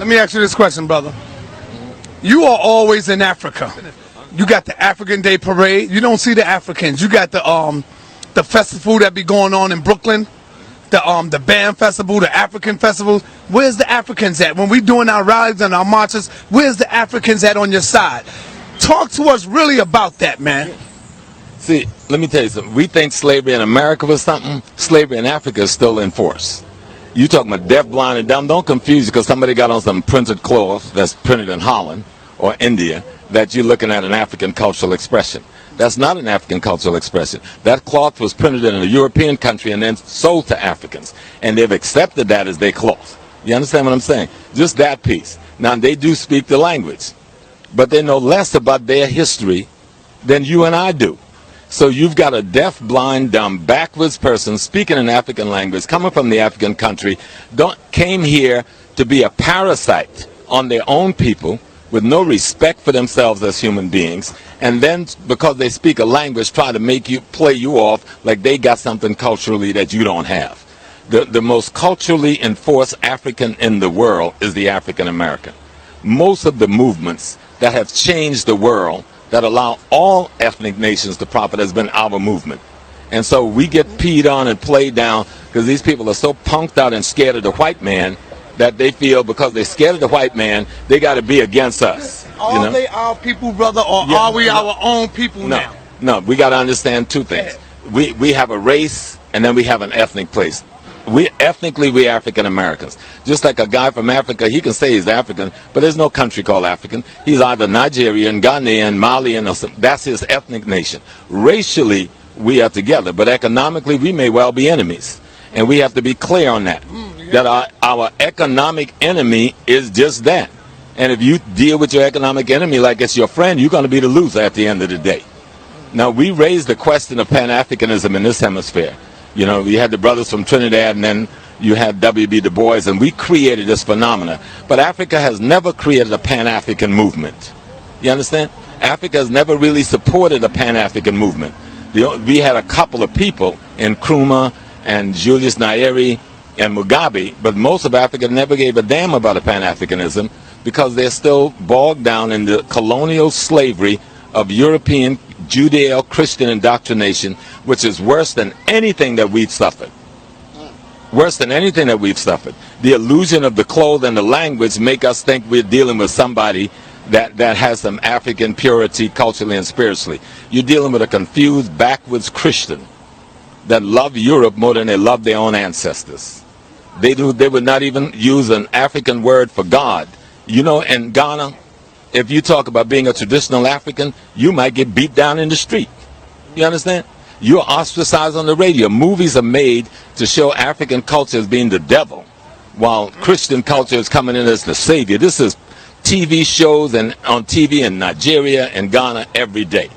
Let me ask you this question, brother. You are always in Africa. You got the African Day Parade. You don't see the Africans. You got the festival that be going on in Brooklyn, the band festival, the African festival. Where's the Africans at? When we doing our rallies and our marches, where's the Africans at on your side? Talk to us really about that, man. See, let me tell you something. We think slavery in America was something. Slavery in Africa is still in force. You talking about deaf, blind, and dumb. Don't confuse you because somebody got on some printed cloth that's printed in Holland or India that you're looking at an African cultural expression. That's not an African cultural expression. That cloth was printed in a European country and then sold to Africans. And they've accepted that as their cloth. You understand what I'm saying? Just that piece. Now, they do speak the language, but they know less about their history than you and I do. So you've got a deaf, blind, dumb, backwards person speaking an African language, coming from the African country, came here to be a parasite on their own people with no respect for themselves as human beings, and then because they speak a language, try to play you off like they got something culturally that you don't have. The most culturally enforced African in the world is the African American. Most of the movements that have changed the world that allow all ethnic nations to profit has been our movement. And so we get peed on and played down because these people are so punked out and scared of the white man that they feel because they're scared of the white man, they got to be against us. Are they our people, brother, or are we our own people now? No, we got to understand two things. We have a race and then we have an ethnic place. Ethnically, we African Americans. Just like a guy from Africa, he can say he's African, but there's no country called African. He's either Nigerian, Ghanaian, Malian, or something. That's his ethnic nation. Racially, we are together, but economically, we may well be enemies. And we have to be clear on that. That our economic enemy is just that. And if you deal with your economic enemy like it's your friend, you're going to be the loser at the end of the day. Now, we raised the question of Pan-Africanism in this hemisphere. You know, we had the brothers from Trinidad, and then you had W.B. Du Bois, and we created this phenomena. But Africa has never created a Pan-African movement. You understand? Africa has never really supported a Pan-African movement. We had a couple of people in Nkrumah and Julius Nyerere and Mugabe, but most of Africa never gave a damn about a Pan-Africanism because they're still bogged down in the colonial slavery of European Judeo-Christian indoctrination, which is worse than anything that we've suffered. Worse than anything that we've suffered. The illusion of the clothes and the language make us think we're dealing with somebody that has some African purity culturally and spiritually. You're dealing with a confused, backwards Christian that love Europe more than they love their own ancestors. They would not even use an African word for God. You know, in Ghana, if you talk about being a traditional African, you might get beat down in the street. You understand? You're ostracized on the radio. Movies are made to show African culture as being the devil, while Christian culture is coming in as the savior. This is TV shows and on TV in Nigeria and Ghana every day.